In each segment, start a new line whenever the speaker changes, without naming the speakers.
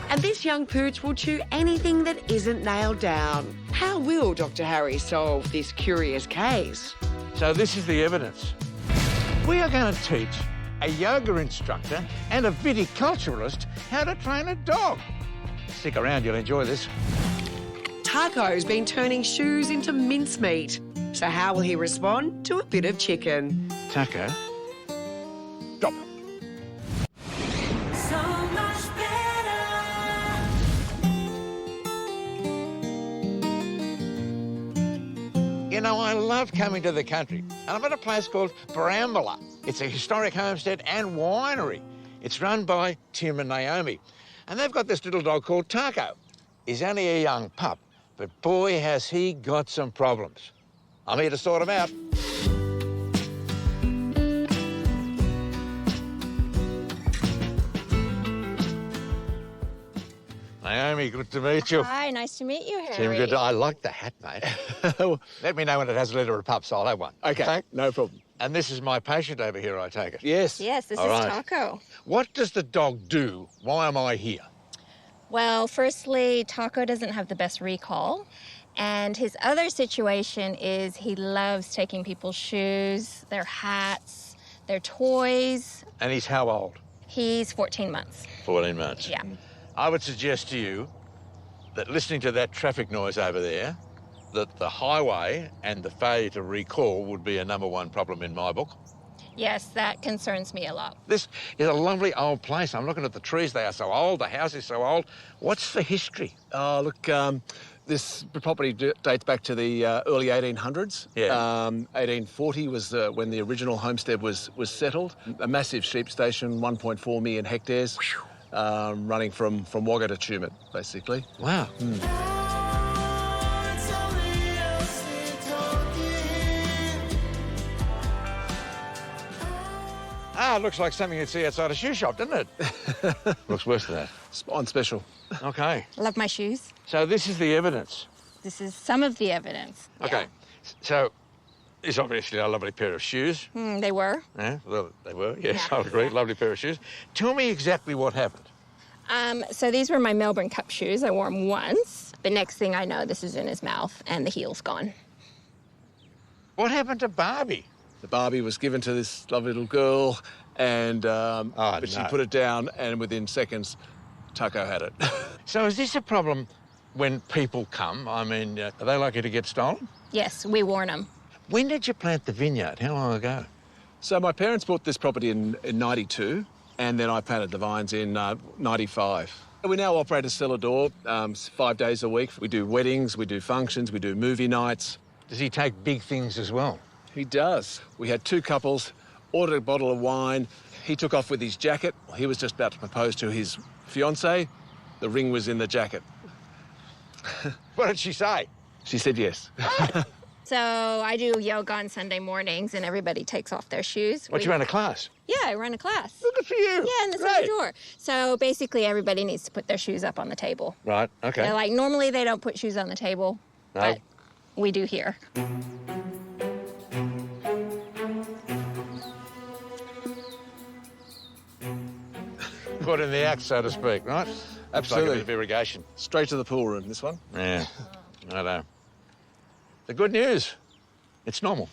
And this young pooch will chew anything that isn't nailed down. How will Dr. Harry solve this curious case?
So this is the evidence. We are going to teach a yoga instructor and a viticulturalist how to train a dog. Stick around, you'll enjoy this.
Taco's been turning shoes into mincemeat. So how will he respond to a bit of chicken?
Taco, drop.
So much better.
You know, I love coming to the country, and I'm at a place called Barambula. It's a historic homestead and winery. It's run by Tim and Naomi, and they've got this little dog called Taco. He's only a young pup, but boy, has he got some problems. I'm here to sort them out. Naomi, good to meet you.
Hi, nice to meet you, Harry.
Tim, good to... I like the hat, mate. Let me know when it has a litter of pups. I'll have one.
Okay, no problem.
And this is my patient over here, I take it?
Yes.
Yes, this
All
is
right.
Taco.
What does the dog do? Why am I here?
Well, firstly, Taco doesn't have the best recall. And his other situation is he loves taking people's shoes, their hats, their toys.
And he's how old?
He's 14 months.
14 months.
Yeah.
I would suggest to you that listening to that traffic noise over there, that the highway and the failure to recall would be a #1 problem in my book.
Yes, that concerns me a lot.
This is a lovely old place. I'm looking at the trees. They are so old. The house is so old. What's the history?
Oh, look, this property dates back to the early 1800s.
Yeah.
1840 was when the original homestead was settled. A massive sheep station, 1.4 million hectares, running from Wagga to Tumut, basically.
Wow. Ah, it looks like something you'd see outside a shoe shop, doesn't it? Looks worse than that.
On special.
Okay.
Love my shoes.
So this is the evidence.
This is some of the evidence.
Okay. So it's obviously a lovely pair of shoes.
They were.
Yeah, well, they were. Yes,
Yeah.
I agree. Lovely pair of shoes. Tell me exactly what happened.
So these were my Melbourne Cup shoes. I wore them once. The next thing I know, this is in his mouth and the heel's gone.
What happened to Barbie?
The Barbie was given to this lovely little girl, and but she
no.
put it down, and within seconds, Taco had it.
So is this a problem when people come? I mean, are they likely to get stolen?
Yes, we warn them.
When did you plant the vineyard? How long ago?
So my parents bought this property in 92, and then I planted the vines in 95. We now operate a cellar door 5 days a week. We do weddings, we do functions, we do movie nights.
Does he take big things as well?
He does. We had 2 couples, ordered a bottle of wine. He took off with his jacket. He was just about to propose to his fiancée. The ring was in the jacket.
What did she say?
She said yes.
So I do yoga on Sunday mornings, and everybody takes off their shoes.
What, you ran a class?
Yeah, I run a class.
Good for you.
Yeah, in the cellar door. So basically, everybody needs to put their shoes up on the table.
Right, okay.
They're like, normally they don't put shoes on the table,
No.
but we do here.
Put in the act, so to speak, right?
Absolutely.
Like a bit of irrigation.
Straight to the pool room, this one.
Yeah, I know. The good news, it's normal.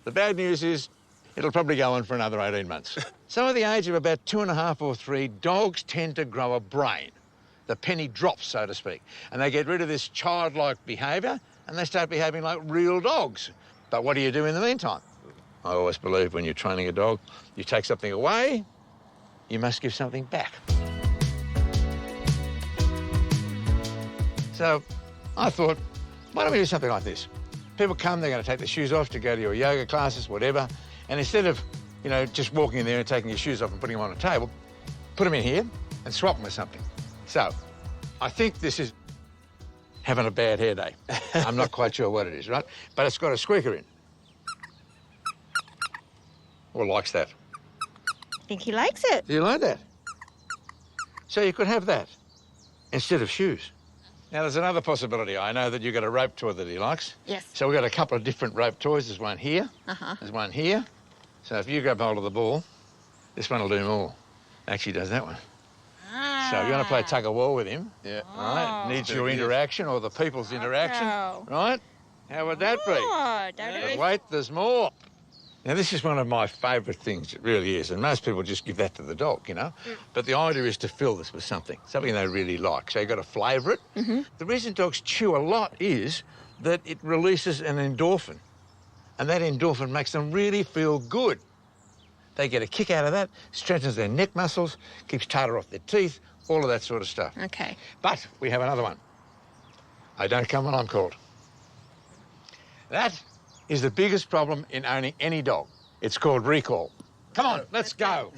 The bad news is it'll probably go on for another 18 months. So at the age of about 2.5 or 3, dogs tend to grow a brain. The penny drops, so to speak, and they get rid of this childlike behaviour and they start behaving like real dogs. But what do you do in the meantime? I always believe when you're training a dog, you take something away, you must give something back. So I thought, why don't we do something like this? People come, they're going to take their shoes off to go to your yoga classes, whatever, and instead of, you know, just walking in there and taking your shoes off and putting them on a table, put them in here and swap them with something. So I think this is having a bad hair day. I'm not quite sure what it is, right? But it's got a squeaker in. Or likes that.
I think he likes it.
Do you like that? So you could have that instead of shoes. Now, there's another possibility. I know that you've got a rope toy that he likes.
Yes.
So we've got a couple of different rope toys. There's one here.
Uh-huh.
There's one here. So if you grab hold of the ball, this one will do more. Actually does that one.
Ah,
So you want to play tug of war with him,
Yeah.
right? Needs your interaction or the people's interaction, right? How would that be? But wait, there's more. Now, this is one of my favourite things, it really is, and most people just give that to the dog, you know? But the idea is to fill this with something they really like. So you've got to flavour it. The reason dogs chew a lot is that it releases an endorphin, and that endorphin makes them really feel good. They get a kick out of that, strengthens their neck muscles, keeps tartar off their teeth, all of that sort of stuff.
Okay.
But we have another one. I don't come when I'm called. That is the biggest problem in owning any dog. It's called recall. Come on, let's go.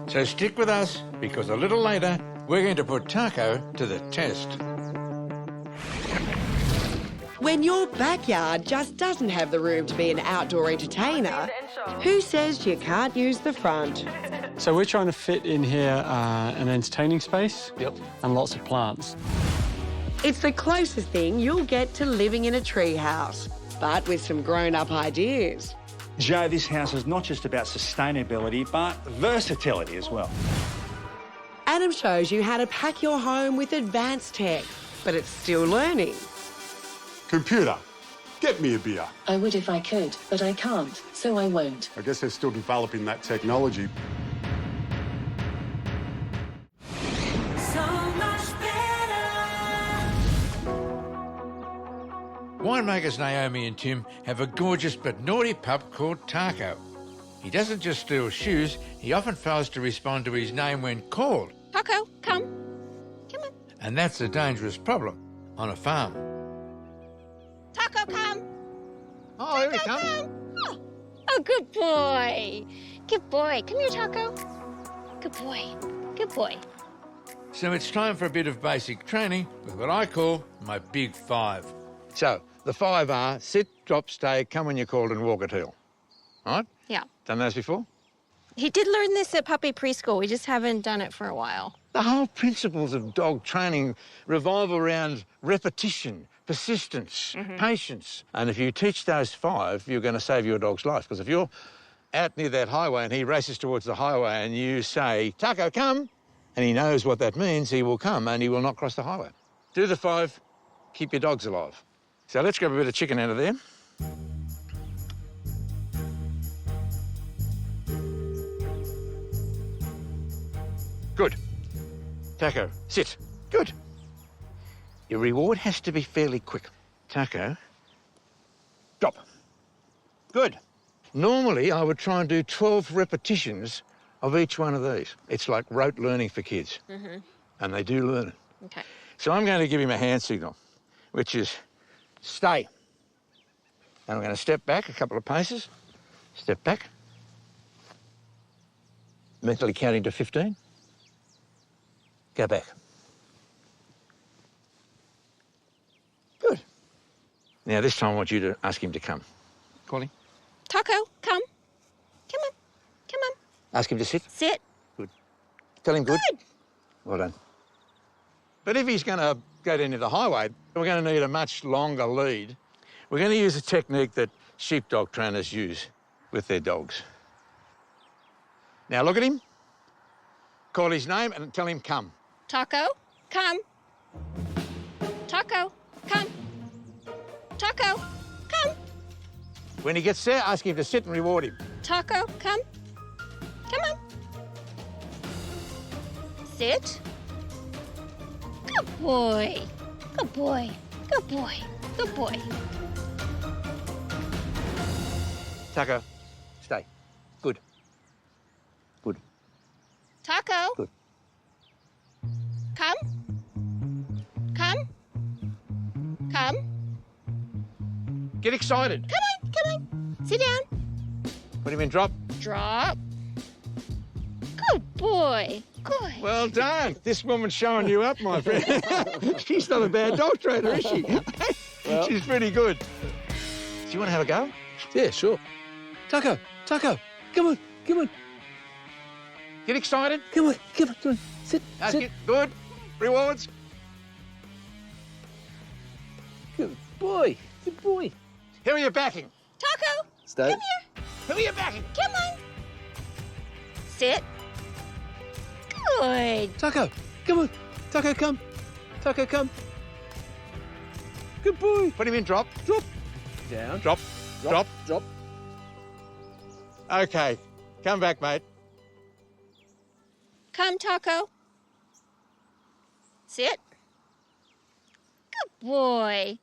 So stick with us, because a little later, we're going to put Taco to the test.
When your backyard just doesn't have the room to be an outdoor entertainer, who says you can't use the front?
So we're trying to fit in here an entertaining space
Yep.
and lots of plants.
It's the closest thing you'll get to living in a treehouse, but with some grown-up ideas.
Joe, this house is not just about sustainability, but versatility as well.
Adam shows you how to pack your home with advanced tech, but it's still learning.
Computer, get me a beer.
I would if I could, but I can't, so I won't.
I guess they're still developing that technology.
So much better.
Winemakers Naomi and Tim have a gorgeous but naughty pup called Taco. He doesn't just steal shoes, he often fails to respond to his name when called.
Taco, come. Come on.
And that's a dangerous problem on a farm.
Taco, come.
Oh, here he
Taco,
comes.
come. Oh, good boy. Good boy. Come here, Taco. Good boy. Good boy.
So it's time for a bit of basic training with what I call my big five. So, the 5 are sit, drop, stay, come when you're called and walk at heel. All right?
Yeah.
Done those before?
He did learn this at puppy preschool. We just haven't done it for a while.
The whole principles of dog training revolve around repetition, persistence, patience. And if you teach those 5, you're going to save your dog's life. Because if you're out near that highway and he races towards the highway and you say, Taco, come, and he knows what that means, he will come and he will not cross the highway. Do the 5, keep your dogs alive. So let's grab a bit of chicken out of there. Good. Taco, sit. Good. Your reward has to be fairly quick. Taco, drop. Good. Normally, I would try and do 12 repetitions of each one of these. It's like rote learning for kids. And they do learn it.
Okay.
So I'm going to give him a hand signal, which is stay. And I'm going to step back a couple of paces. Step back. Mentally counting to 15. Go back. Good. Now, this time I want you to ask him to come. Call him.
Taco, come. Come on. Come on.
Ask him to sit.
Sit.
Tell him good.
Good.
Well done. But if he's going to go down to the highway, we're going to need a much longer lead. We're going to use a technique that sheepdog trainers use with their dogs. Now, look at him. Call his name and tell him come.
Taco, come. Taco, come. Taco, come.
When he gets there, ask him to sit and reward him.
Taco, come. Come on. Sit. Good boy. Good boy. Good boy. Good boy.
Taco, stay. Good. Good.
Taco.
Good.
Come. Come. Come.
Get excited.
Come on. Come on. Sit down.
Put him in drop.
Drop. Good boy. Good.
Well done. This woman's showing you up, my friend. She's not a bad dog trainer, is she? She's pretty good. Do you want to have a go?
Yeah, sure. Taco, Taco, come on, come on.
Get excited.
Come on, come on, come on. Sit,
Ask
sit.
it. Good. Rewards.
Good boy, good boy.
Who are you backing?
Taco.
Stay.
Come here.
Who are you backing?
Come on. Sit. Good.
Taco, come on. Taco, come. Taco, come. Good boy.
Put him in, drop.
Down.
Drop. Drop.
Drop.
Okay, come back, mate.
Come, Taco. Sit. Good boy.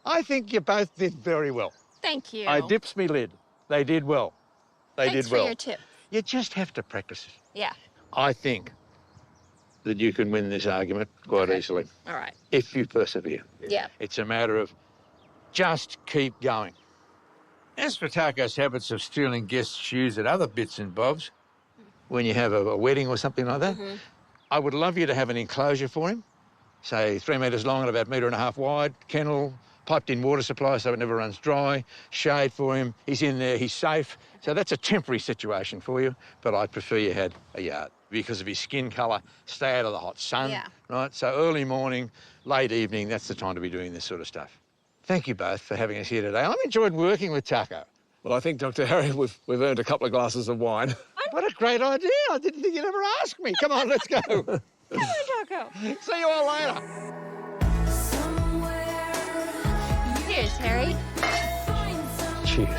I think you both did very well.
Thank you.
I dips me lid. They did well. They
Thanks
did
for
well.
your tip.
You just have to practice it.
Yeah.
I think that you can win this argument quite easily
All right.
if you persevere.
Yeah.
It's a matter of just keep going. As for Taco's habits of stealing guests' shoes and other bits and bobs, when you have a wedding or something like that, I would love you to have an enclosure for him, say 3 metres long and about 1.5 metres wide, kennel, piped in water supply so it never runs dry, shade for him, he's in there, he's safe. So that's a temporary situation for you, but I'd prefer you had a yard because of his skin colour, stay out of the hot sun,
Yeah.
right? So early morning, late evening, that's the time to be doing this sort of stuff. Thank you both for having us here today. I've enjoyed working with Taco.
Well, I think, Dr. Harry, we've earned a couple of glasses of wine.
What a great idea. I didn't think you'd ever ask me. Come on, let's go.
Come on, Taco.
See you all later.
Cheers, Harry.
Cheers.